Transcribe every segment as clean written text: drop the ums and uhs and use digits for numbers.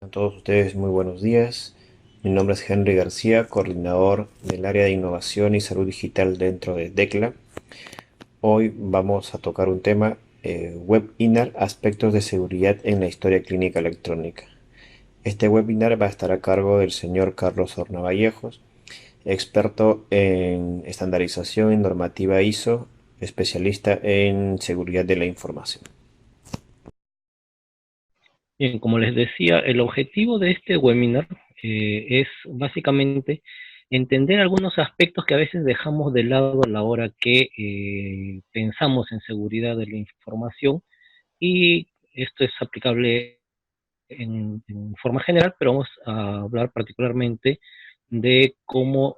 A todos ustedes muy buenos días. Mi nombre es Henry García, coordinador del área de innovación y salud digital dentro de DECLA. Hoy vamos a tocar un tema, webinar, aspectos de seguridad en la historia clínica electrónica. Este webinar va a estar a cargo del señor Carlos Hornavallejos, experto en estandarización y normativa ISO, especialista en seguridad de la información. Bien, como les decía, el objetivo de este webinar es básicamente entender algunos aspectos que a veces dejamos de lado a la hora que pensamos en seguridad de la información, y esto es aplicable en forma general, pero vamos a hablar particularmente de cómo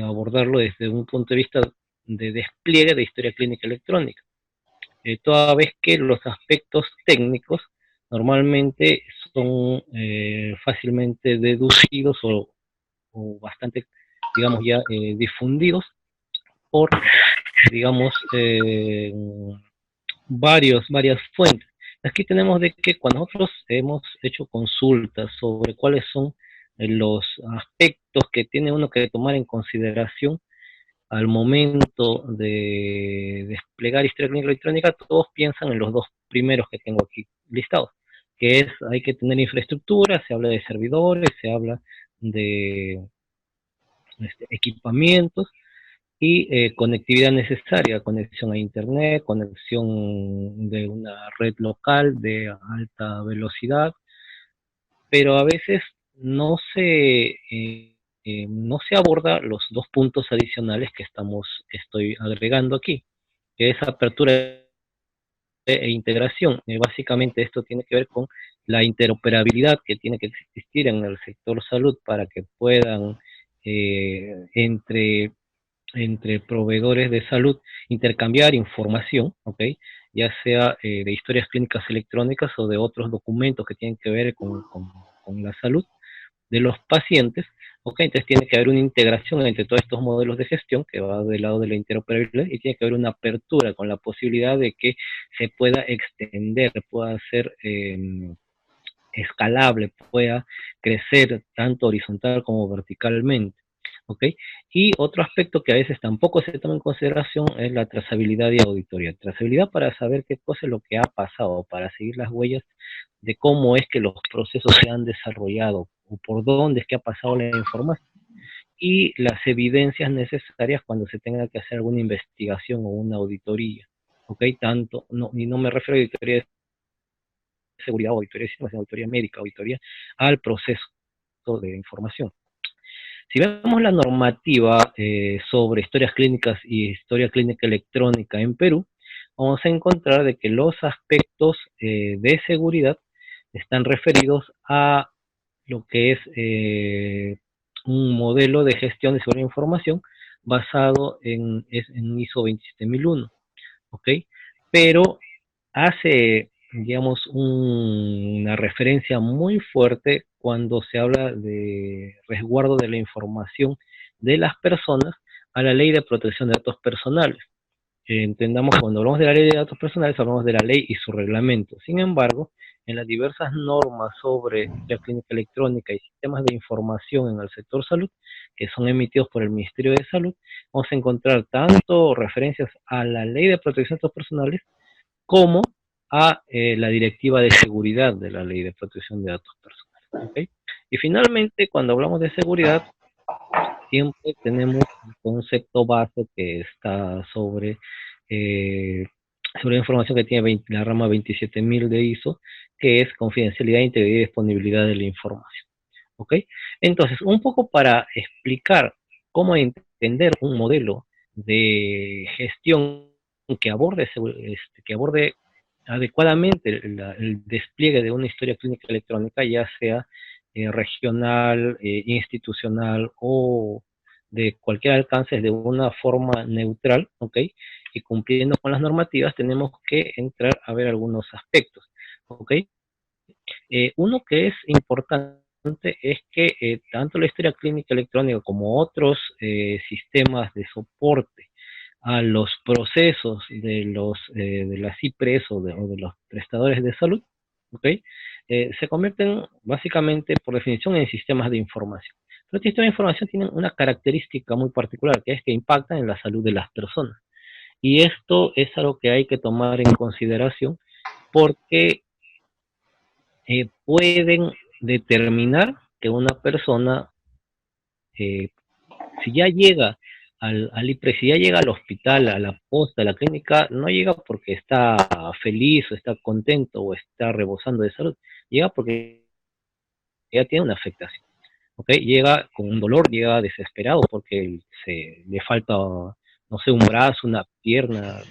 abordarlo desde un punto de vista de despliegue de historia clínica electrónica, toda vez que los aspectos técnicos normalmente son fácilmente deducidos o bastante, digamos, ya difundidos por, digamos, varias fuentes. Aquí tenemos de que cuando nosotros hemos hecho consultas sobre cuáles son los aspectos que tiene uno que tomar en consideración al momento de desplegar historia clínica electrónica, todos piensan en los dos primeros que tengo aquí listados, que es, hay que tener infraestructura, se habla de servidores, se habla de equipamientos y conectividad necesaria, conexión a internet, conexión de una red local de alta velocidad, pero a veces no se aborda los dos puntos adicionales que estoy agregando aquí, que es apertura e integración. Básicamente esto tiene que ver con la interoperabilidad que tiene que existir en el sector salud para que puedan entre proveedores de salud intercambiar información, ¿ok? Ya sea de historias clínicas electrónicas o de otros documentos que tienen que ver con la salud de los pacientes, ¿ok? Entonces tiene que haber una integración entre todos estos modelos de gestión que va del lado de la interoperabilidad, y tiene que haber una apertura con la posibilidad de que se pueda extender, pueda ser escalable, pueda crecer tanto horizontal como verticalmente. ¿Ok? Y otro aspecto que a veces tampoco se toma en consideración es la trazabilidad y auditoría. Trazabilidad para saber qué cosa es lo que ha pasado, para seguir las huellas de cómo es que los procesos se han desarrollado o por dónde es que ha pasado la información, y las evidencias necesarias cuando se tenga que hacer alguna investigación o una auditoría. ¿Ok? Tanto, no, y no me refiero a auditoría de seguridad o auditoría, sino auditoría médica, auditoría al proceso de información. Si vemos la normativa sobre historias clínicas y historia clínica electrónica en Perú, vamos a encontrar de que los aspectos de seguridad están referidos a lo que es un modelo de gestión de seguridad de información basado en ISO 27001, ¿ok? Pero hace, digamos, una referencia muy fuerte cuando se habla de resguardo de la información de las personas a la Ley de Protección de Datos Personales. Entendamos, cuando hablamos de la Ley de Datos Personales, hablamos de la ley y su reglamento. Sin embargo, en las diversas normas sobre la clínica electrónica y sistemas de información en el sector salud, que son emitidos por el Ministerio de Salud, vamos a encontrar tanto referencias a la Ley de Protección de Datos Personales como a la directiva de seguridad de la Ley de Protección de Datos Personales. ¿Okay? Y finalmente, cuando hablamos de seguridad, siempre tenemos un concepto base que está eh, sobre la información que tiene la rama 27000 de ISO, que es confidencialidad, integridad y disponibilidad de la información. ¿Ok? Entonces, un poco para explicar cómo entender un modelo de gestión que aborde adecuadamente el despliegue de una historia clínica electrónica, ya sea regional, institucional o de cualquier alcance, de una forma neutral, ¿ok? Y cumpliendo con las normativas, tenemos que entrar a ver algunos aspectos, ¿ok? Uno que es importante es que tanto la historia clínica electrónica como otros sistemas de soporte a los procesos de las IPRES o de los prestadores de salud, ¿ok? se convierten básicamente, por definición, en sistemas de información. Los sistemas de información tienen una característica muy particular, que es que impactan en la salud de las personas. Y esto es algo que hay que tomar en consideración porque pueden determinar que una persona, eh, si ya llega al IPRE, si ya llega al hospital, a la posta, a la clínica, no llega porque está feliz o está contento o está rebosando de salud, llega porque ya tiene una afectación. ¿Okay? Llega con un dolor, llega desesperado porque le falta, no sé, un brazo, una pierna,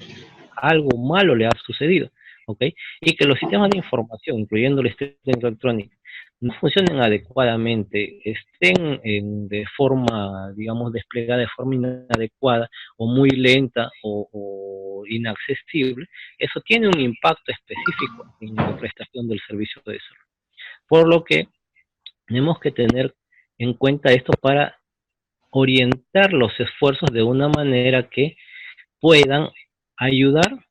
algo malo le ha sucedido, ¿ok? Y que los sistemas de información, incluyendo la historia electrónica, no funcionen adecuadamente, estén de forma, digamos, desplegada de forma inadecuada o muy lenta o inaccesible, eso tiene un impacto específico en la prestación del servicio de salud. Por lo que tenemos que tener en cuenta esto para orientar los esfuerzos de una manera que puedan ayudar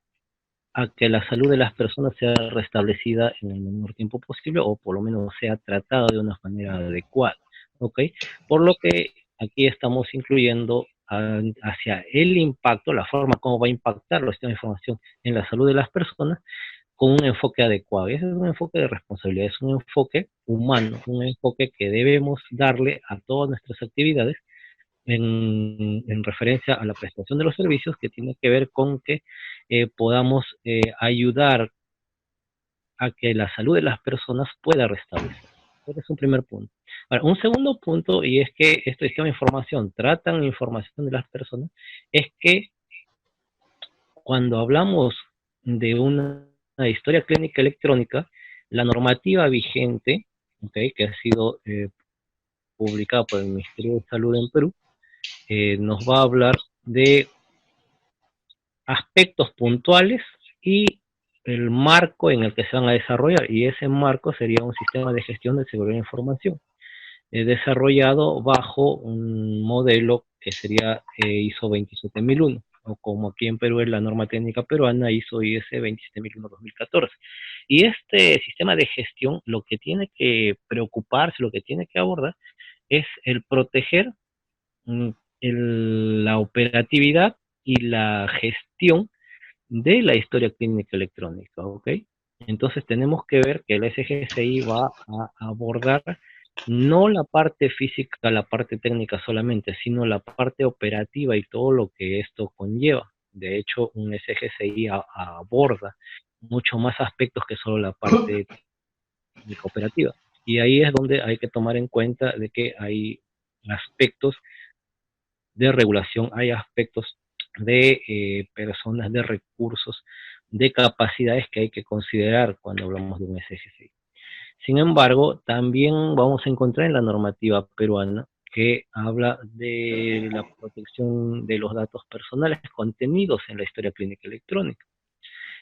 a que la salud de las personas sea restablecida en el menor tiempo posible o por lo menos sea tratada de una manera adecuada, ¿ok? Por lo que aquí estamos incluyendo hacia el impacto, la forma como va a impactar los sistemas de información en la salud de las personas con un enfoque adecuado. Ese es un enfoque de responsabilidad, es un enfoque humano, un enfoque que debemos darle a todas nuestras actividades en referencia a la prestación de los servicios, que tiene que ver con que podamos ayudar a que la salud de las personas pueda restablecer. Ese es un primer punto. Ahora, un segundo punto, y es que este sistema de información tratan información de las personas, es que cuando hablamos de una historia clínica electrónica, la normativa vigente, ¿okay?, que ha sido publicada por el Ministerio de Salud en Perú, nos va a hablar de aspectos puntuales y el marco en el que se van a desarrollar, y ese marco sería un sistema de gestión de seguridad de información, desarrollado bajo un modelo que sería ISO 27001, o como aquí en Perú es la norma técnica peruana ISO IS 27001-2014. Y este sistema de gestión lo que tiene que preocuparse, lo que tiene que abordar, es el proteger mm, la operatividad y la gestión de la historia clínica electrónica, ¿ok? Entonces tenemos que ver que el SGSI va a abordar no la parte física, la parte técnica solamente, sino la parte operativa y todo lo que esto conlleva. De hecho, un SGSI aborda mucho más aspectos que solo la parte técnica operativa. Y ahí es donde hay que tomar en cuenta de que hay aspectos de regulación, hay aspectos de personas, de recursos, de capacidades que hay que considerar cuando hablamos de un SGCI. Sin embargo, también vamos a encontrar en la normativa peruana que habla de la protección de los datos personales contenidos en la historia clínica electrónica.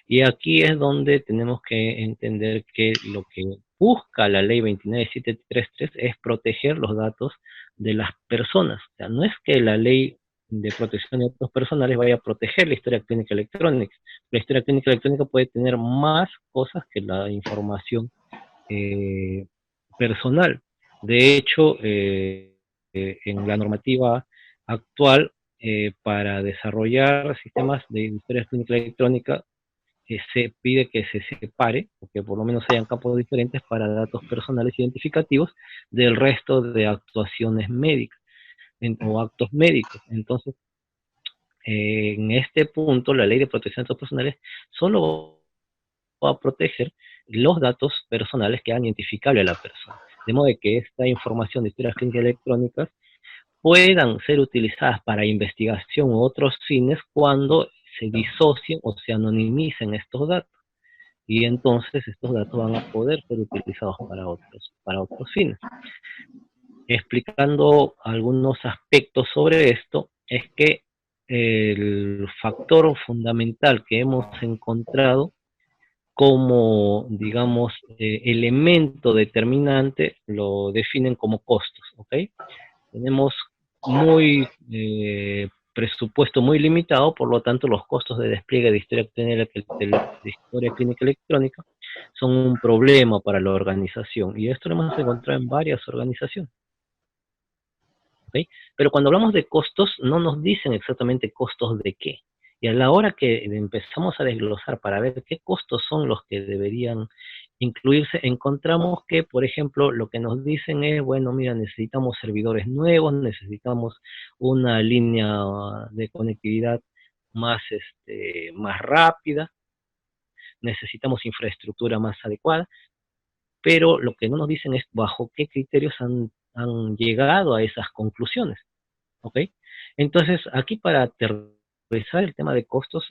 Y aquí es donde tenemos que entender que lo que busca la ley 29733 es proteger los datos de las personas. O sea, no es que la ley de protección de datos personales vaya a proteger la historia clínica electrónica. La historia clínica electrónica puede tener más cosas que la información eh, personal. De hecho, en la normativa actual, para desarrollar sistemas de historia clínica electrónica, se pide que se separe, o que por lo menos hayan campos diferentes para datos personales identificativos del resto de actuaciones médicas o actos médicos. Entonces, en este punto, la ley de protección de datos personales solo va a proteger los datos personales que hagan identificable a la persona. De modo que esta información de historias clínicas electrónicas puedan ser utilizadas para investigación u otros fines cuando se disocien o se anonimicen estos datos. Y entonces estos datos van a poder ser utilizados para otros fines. Explicando algunos aspectos sobre esto, es que el factor fundamental que hemos encontrado como, digamos, elemento determinante lo definen como costos, ¿ok? Tenemos muy presupuesto muy limitado, por lo tanto los costos de despliegue de historia clínica electrónica son un problema para la organización. Y esto lo hemos encontrado en varias organizaciones. ¿Ok? Pero cuando hablamos de costos, no nos dicen exactamente costos de qué. Y a la hora que empezamos a desglosar para ver qué costos son los que deberían incluirse, encontramos que, por ejemplo, lo que nos dicen es, bueno, mira, necesitamos servidores nuevos, necesitamos una línea de conectividad más, más rápida, necesitamos infraestructura más adecuada, pero lo que no nos dicen es bajo qué criterios han llegado a esas conclusiones. ¿Ok? Entonces, aquí para aterrizar el tema de costos,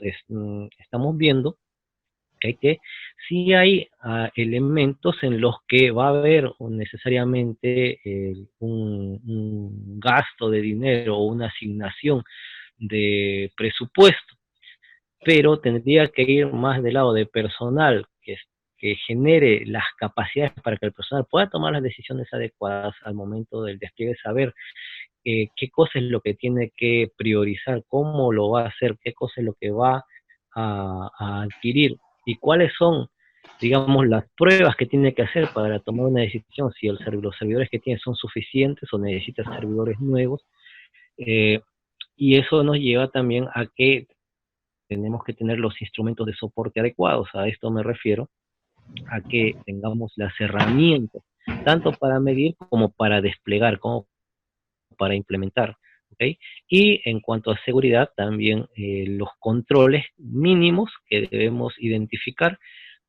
estamos viendo que sí hay elementos en los que va a haber necesariamente un gasto de dinero o una asignación de presupuesto, pero tendría que ir más del lado de personal que genere las capacidades para que el personal pueda tomar las decisiones adecuadas al momento del despliegue, saber qué cosa es lo que tiene que priorizar, cómo lo va a hacer, qué cosa es lo que va a adquirir y cuáles son, digamos, las pruebas que tiene que hacer para tomar una decisión, si los servidores que tiene son suficientes o necesita servidores nuevos. eh, y eso nos lleva también a que tenemos que tener los instrumentos de soporte adecuados. A esto me refiero a que tengamos las herramientas, tanto para medir como para desplegar, como para implementar. ¿Okay? Y en cuanto a seguridad, también los controles mínimos que debemos identificar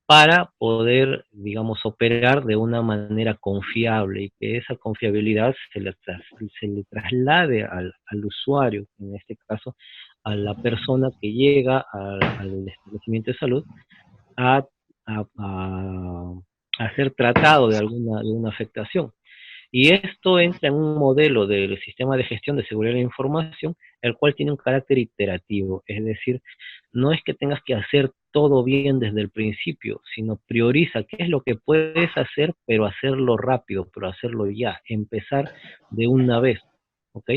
para poder, digamos, operar de una manera confiable y que esa confiabilidad se le traslade al usuario, en este caso a la persona que llega al establecimiento de salud a, a, a ser tratado de una afectación. Y esto entra en un modelo del sistema de gestión de seguridad de la información, el cual tiene un carácter iterativo. Es decir, no es que tengas que hacer todo bien desde el principio, sino prioriza qué es lo que puedes hacer, pero hacerlo rápido, pero hacerlo ya, empezar de una vez, ¿ok?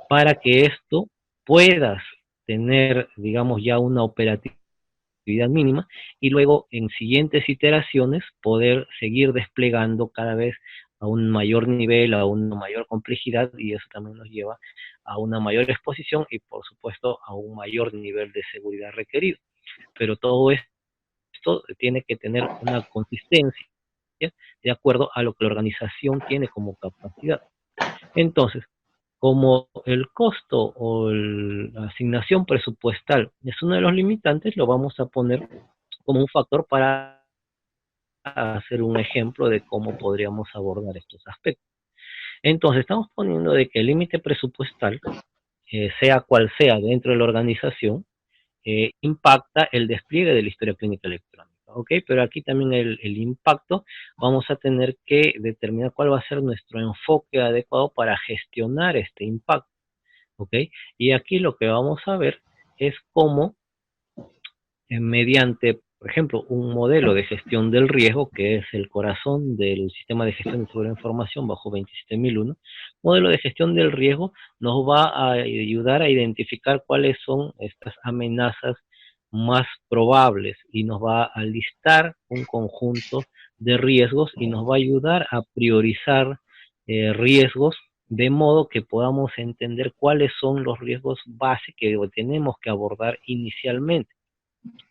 Para que esto puedas tener, digamos, ya una operatividad mínima y luego en siguientes iteraciones poder seguir desplegando cada vez a un mayor nivel, a una mayor complejidad y eso también nos lleva a una mayor exposición y por supuesto a un mayor nivel de seguridad requerido. Pero todo esto tiene que tener una consistencia de acuerdo a lo que la organización tiene como capacidad. Entonces, como el costo o la asignación presupuestal es uno de los limitantes, lo vamos a poner como un factor para hacer un ejemplo de cómo podríamos abordar estos aspectos. Entonces, estamos poniendo de que el límite presupuestal, sea cual sea dentro de la organización, impacta el despliegue de la historia clínica electrónica. ¿Ok? Pero aquí también el impacto, vamos a tener que determinar cuál va a ser nuestro enfoque adecuado para gestionar este impacto. ¿Ok? Y aquí lo que vamos a ver es cómo mediante, por ejemplo, un modelo de gestión del riesgo, que es el corazón del sistema de gestión de seguridad de información bajo 27001, modelo de gestión del riesgo nos va a ayudar a identificar cuáles son estas amenazas más probables y nos va a listar un conjunto de riesgos y nos va a ayudar a priorizar riesgos de modo que podamos entender cuáles son los riesgos base que tenemos que abordar inicialmente.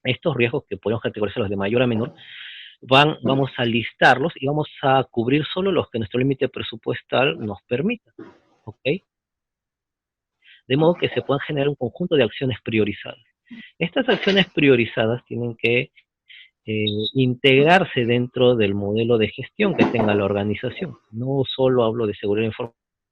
Estos riesgos, que podemos categorizarlos de mayor a menor, vamos a listarlos y vamos a cubrir solo los que nuestro límite presupuestal nos permita. ¿Ok? De modo que se puedan generar un conjunto de acciones priorizadas. Estas acciones priorizadas tienen que integrarse dentro del modelo de gestión que tenga la organización. No solo hablo de seguridad de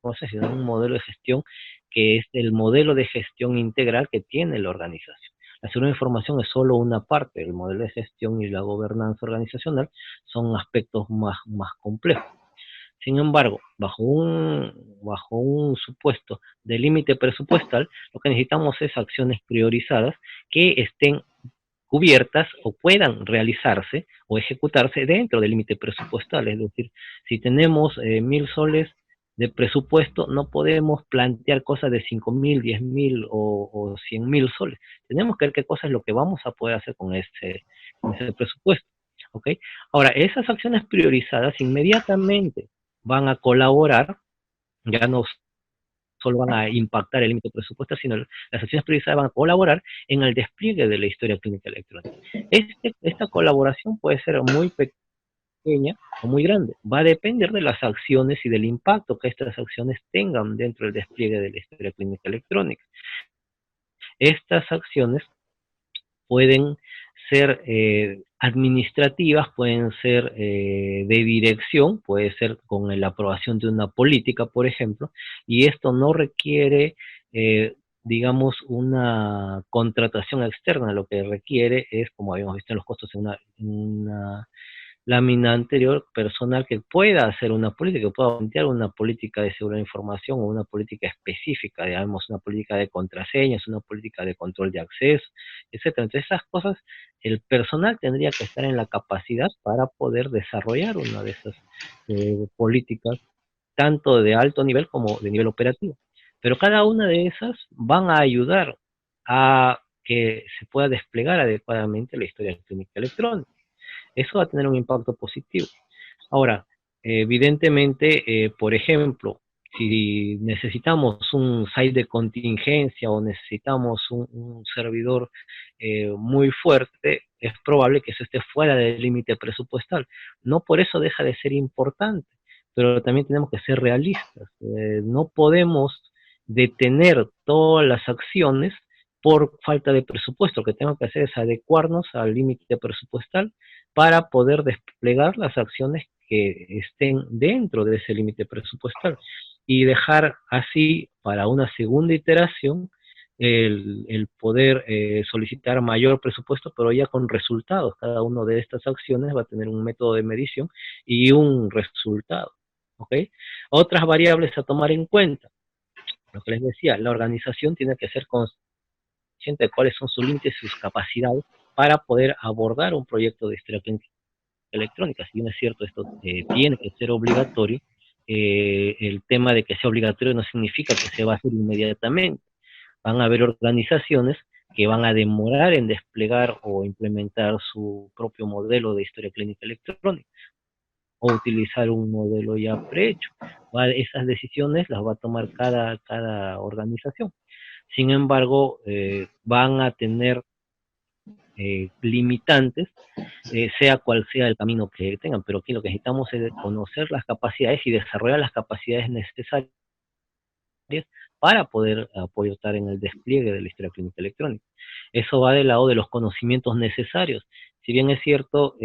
información, sino de un modelo de gestión que es el modelo de gestión integral que tiene la organización. La seguridad de información es solo una parte, el modelo de gestión y la gobernanza organizacional son aspectos más complejos. Sin embargo, bajo un supuesto de límite presupuestal, lo que necesitamos es acciones priorizadas que estén cubiertas o puedan realizarse o ejecutarse dentro del límite presupuestal. Es decir, si tenemos 1.000 soles de presupuesto, no podemos plantear cosas de 5.000, 10.000 o 100.000 soles. Tenemos que ver qué cosa es lo que vamos a poder hacer con ese presupuesto. ¿ok? Ahora, esas acciones priorizadas inmediatamente van a colaborar, ya no solo van a impactar el límite presupuestal, sino las acciones priorizadas van a colaborar en el despliegue de la historia clínica electrónica. Esta colaboración puede ser muy pequeña o muy grande. Va a depender de las acciones y del impacto que estas acciones tengan dentro del despliegue de la historia clínica electrónica. Estas acciones pueden ser administrativas, pueden ser de dirección, puede ser con la aprobación de una política, por ejemplo, y esto no requiere, digamos, una contratación externa, lo que requiere es, como habíamos visto en los costos, una lámina anterior, personal que pueda hacer una política, que pueda plantear una política de seguridad de información o una política específica, digamos, una política de contraseñas, una política de control de acceso, etcétera. Entonces, esas cosas, el personal tendría que estar en la capacidad para poder desarrollar una de esas políticas, tanto de alto nivel como de nivel operativo. Pero cada una de esas van a ayudar a que se pueda desplegar adecuadamente la historia clínica electrónica. Eso va a tener un impacto positivo. Ahora, evidentemente, por ejemplo, si necesitamos un site de contingencia o necesitamos un servidor muy fuerte, es probable que eso esté fuera del límite presupuestal. No por eso deja de ser importante, pero también tenemos que ser realistas. No podemos detener todas las acciones por falta de presupuesto. Lo que tenemos que hacer es adecuarnos al límite presupuestal para poder desplegar las acciones que estén dentro de ese límite presupuestal y dejar así para una segunda iteración el poder solicitar mayor presupuesto, pero ya con resultados. Cada una de estas acciones va a tener un método de medición y un resultado. ¿Ok? Otras variables a tomar en cuenta. Lo que les decía, la organización tiene que ser consciente de cuáles son sus límites y sus capacidades para poder abordar un proyecto de historia clínica electrónica. Si bien es cierto, esto tiene que ser obligatorio, el tema de que sea obligatorio no significa que se va a hacer inmediatamente. Van a haber organizaciones que van a demorar en desplegar o implementar su propio modelo de historia clínica electrónica o utilizar un modelo ya prehecho. Esas decisiones las va a tomar cada organización. Sin embargo, van a tener limitantes, sea cual sea el camino que tengan, pero aquí lo que necesitamos es conocer las capacidades y desarrollar las capacidades necesarias para poder apoyar en el despliegue de la historia clínica electrónica. Eso va del lado de los conocimientos necesarios. Si bien es cierto,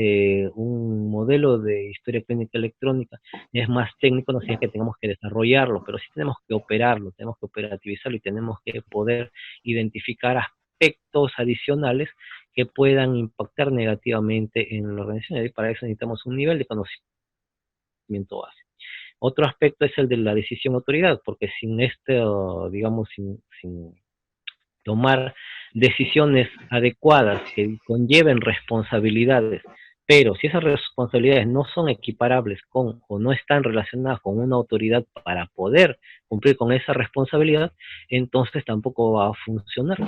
un modelo de historia clínica electrónica es más técnico, no significa que tengamos que desarrollarlo, pero sí tenemos que operarlo, tenemos que operativizarlo y tenemos que poder identificar aspectos adicionales que puedan impactar negativamente en la organización. Y para eso necesitamos un nivel de conocimiento base. Otro aspecto es el de la decisión autoridad, porque sin este, digamos, sin tomar decisiones adecuadas que conlleven responsabilidades, pero si esas responsabilidades no son equiparables con o no están relacionadas con una autoridad para poder cumplir con esa responsabilidad, entonces tampoco va a funcionar.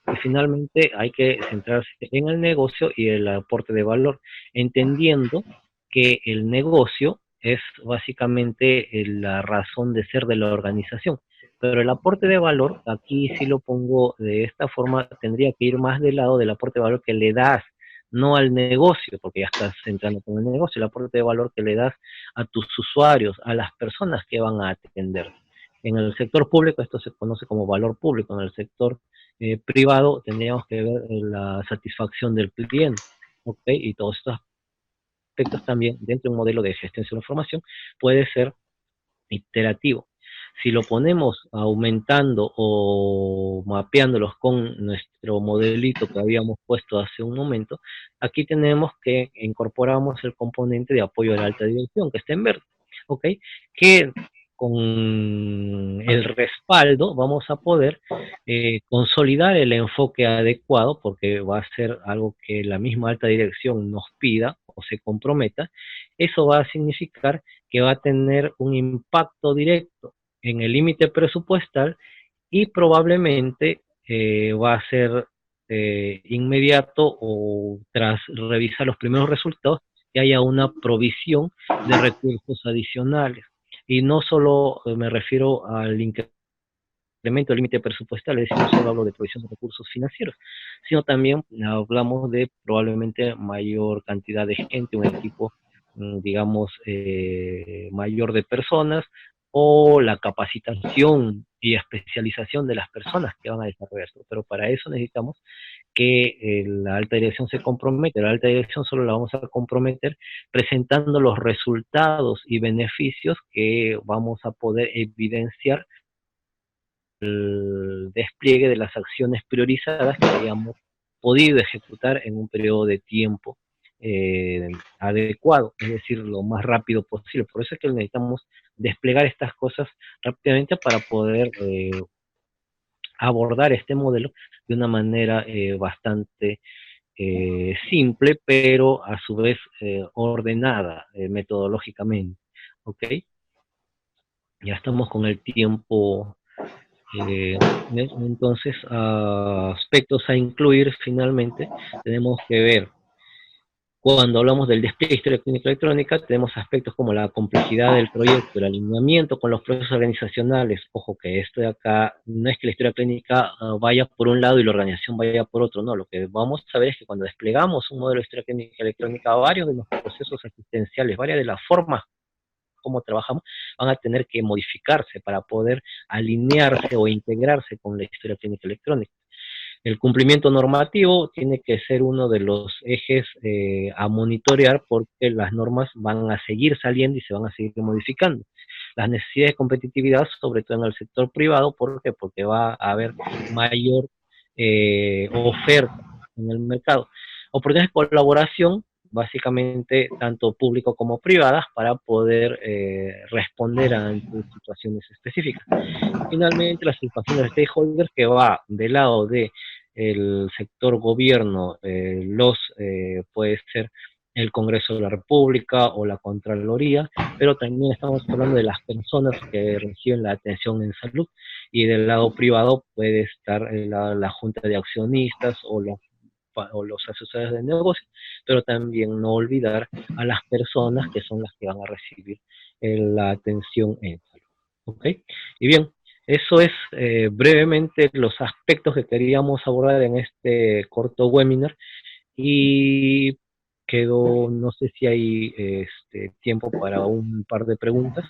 Y finalmente hay que centrarse en el negocio y el aporte de valor, entendiendo que el negocio es básicamente la razón de ser de la organización. Pero el aporte de valor, aquí si lo pongo de esta forma, tendría que ir más del lado del aporte de valor que le das, no al negocio, porque ya estás entrando con el negocio, el aporte de valor que le das a tus usuarios, a las personas que van a atender. En el sector público esto se conoce como valor público, en el sector privado tendríamos que ver la satisfacción del cliente, ¿ok? Y todos estos aspectos también dentro de un modelo de gestión de la información puede ser iterativo. Si lo ponemos aumentando o mapeándolos con nuestro modelito que habíamos puesto hace un momento, aquí tenemos que incorporamos el componente de apoyo a la alta dirección, que está en verde, ¿ok? Que con el respaldo vamos a poder consolidar el enfoque adecuado, porque va a ser algo que la misma alta dirección nos pida o se comprometa. Eso va a significar que va a tener un impacto directo en el límite presupuestal y probablemente va a ser inmediato o tras revisar los primeros resultados, que haya una provisión de recursos adicionales. Y no solo me refiero al incremento del límite presupuestal, es decir, no solo hablo de provisión de recursos financieros, sino también hablamos de probablemente mayor cantidad de gente, un equipo, digamos, mayor de personas, o la capacitación y especialización de las personas que van a desarrollar esto. Pero para eso necesitamos que la alta dirección se compromete. La alta dirección solo la vamos a comprometer presentando los resultados y beneficios que vamos a poder evidenciar el despliegue de las acciones priorizadas que hayamos podido ejecutar en un periodo de tiempo adecuado, es decir, lo más rápido posible. Por eso es que necesitamos desplegar estas cosas rápidamente para poder abordar este modelo de una manera bastante simple, pero a su vez ordenada metodológicamente. ¿Ok? Ya estamos con el tiempo. Entonces, aspectos a incluir finalmente, tenemos que ver, cuando hablamos del despliegue de historia clínica electrónica, tenemos aspectos como la complejidad del proyecto, el alineamiento con los procesos organizacionales. Ojo que esto de acá no es que la historia clínica vaya por un lado y la organización vaya por otro, no. Lo que vamos a ver es que cuando desplegamos un modelo de historia clínica electrónica, varios de los procesos asistenciales, varias de las formas como trabajamos, van a tener que modificarse para poder alinearse o integrarse con la historia clínica electrónica. El cumplimiento normativo tiene que ser uno de los ejes a monitorear, porque las normas van a seguir saliendo y se van a seguir modificando. Las necesidades de competitividad, sobre todo en el sector privado, ¿por qué? Porque va a haber mayor oferta en el mercado. Oportunidades de colaboración, básicamente tanto público como privadas, para poder responder a situaciones específicas. Finalmente, la satisfacción de los stakeholders, que va del lado de el sector gobierno, puede ser el Congreso de la República o la Contraloría, pero también estamos hablando de las personas que reciben la atención en salud, y del lado privado puede estar la Junta de Accionistas o los asesores de negocio, pero también no olvidar a las personas que son las que van a recibir la atención en salud. ¿Ok? Y bien, eso es brevemente los aspectos que queríamos abordar en este corto webinar, y quedó, no sé si hay tiempo para un par de preguntas.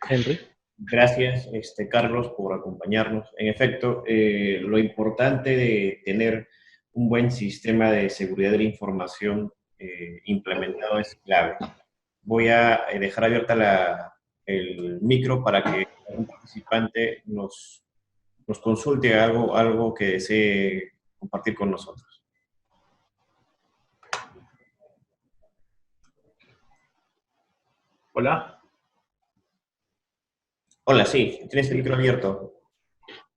Henry. Gracias, Carlos, por acompañarnos. En efecto, lo importante de tener un buen sistema de seguridad de la información implementado es clave. Voy a dejar abierta el micro para que un participante nos consulte algo que desee compartir con nosotros. Hola. Hola, sí, tienes el micro abierto.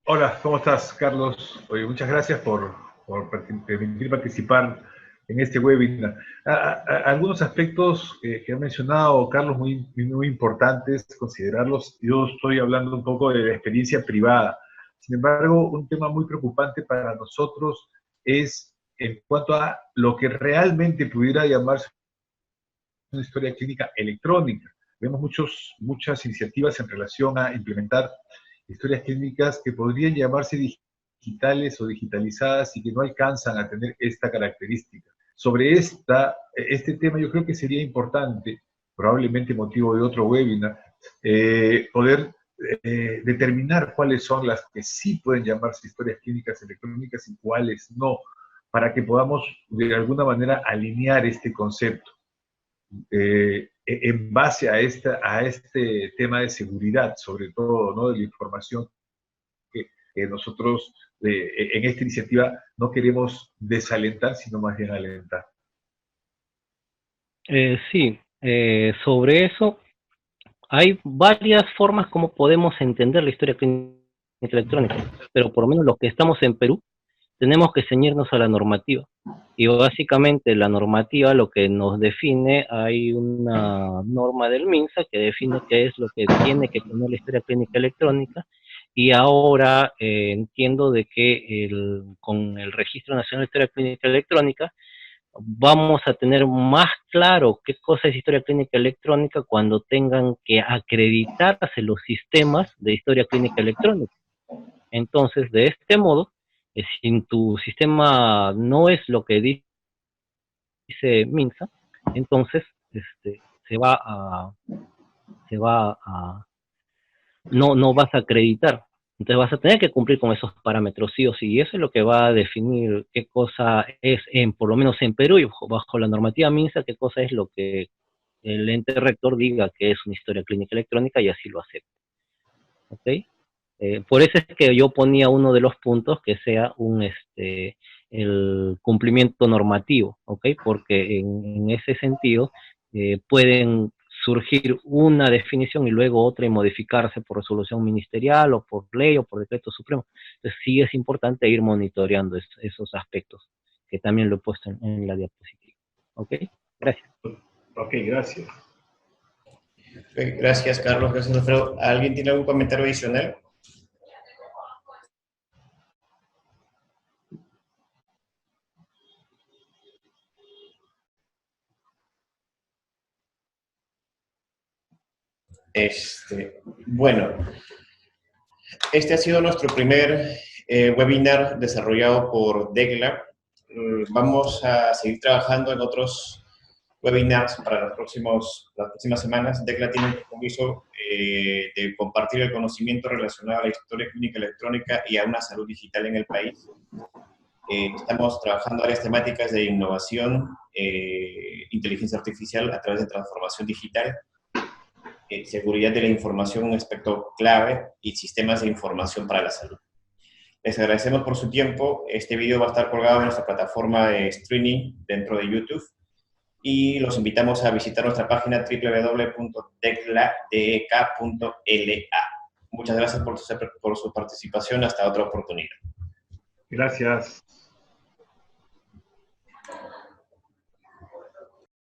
Hola, ¿cómo estás, Carlos? Oye, muchas gracias por permitir participar en este webinar. Algunos aspectos que ha mencionado Carlos muy importantes, considerarlos. Yo estoy hablando un poco de la experiencia privada. Sin embargo, un tema muy preocupante para nosotros es en cuanto a lo que realmente pudiera llamarse una historia clínica electrónica. Vemos muchas iniciativas en relación a implementar historias clínicas que podrían llamarse digitales o digitalizadas y que no alcanzan a tener esta característica. Sobre este tema yo creo que sería importante, probablemente motivo de otro webinar, poder determinar cuáles son las que sí pueden llamarse historias clínicas electrónicas y cuáles no, para que podamos de alguna manera alinear este concepto. En base a este tema de seguridad, sobre todo, ¿no? De la información que nosotros en esta iniciativa no queremos desalentar, sino más bien alentar. Sí, sobre eso hay varias formas como podemos entender la historia clínica electrónica, pero por lo menos los que estamos en Perú tenemos que ceñirnos a la normativa. Y básicamente la normativa lo que nos define, hay una norma del MINSA que define qué es lo que tiene que tener la historia clínica electrónica, y ahora entiendo de que con el Registro Nacional de Historia Clínica Electrónica vamos a tener más claro qué cosa es historia clínica electrónica cuando tengan que acreditarse los sistemas de historia clínica electrónica. Entonces, de este modo, si tu sistema no es lo que dice MINSA, entonces se va a, se va a, no vas a acreditar. Entonces vas a tener que cumplir con esos parámetros sí o sí, y eso es lo que va a definir qué cosa es, por lo menos en Perú y bajo la normativa MINSA, qué cosa es lo que el ente rector diga que es una historia clínica electrónica y así lo acepta. ¿Ok? Por eso es que yo ponía uno de los puntos que sea el cumplimiento normativo, ¿ok? Porque en ese sentido pueden surgir una definición y luego otra y modificarse por resolución ministerial o por ley o por decreto supremo. Entonces sí es importante ir monitoreando esos aspectos, que también lo he puesto en la diapositiva. ¿Ok? Gracias. Ok, gracias. Gracias, Carlos. Gracias, Alfredo. ¿Alguien tiene algún comentario adicional? Bueno, este ha sido nuestro primer webinar desarrollado por DECLA. Vamos a seguir trabajando en otros webinars para las próximas semanas. DECLA tiene un compromiso de compartir el conocimiento relacionado a la historia clínica electrónica y a una salud digital en el país. Estamos trabajando en áreas temáticas de innovación, inteligencia artificial a través de transformación digital, seguridad de la información, un aspecto clave, y sistemas de información para la salud. Les agradecemos por su tiempo. Este video va a estar colgado en nuestra plataforma de streaming dentro de YouTube, y los invitamos a visitar nuestra página www.decla.la. Muchas gracias por su participación. Hasta otra oportunidad. Gracias.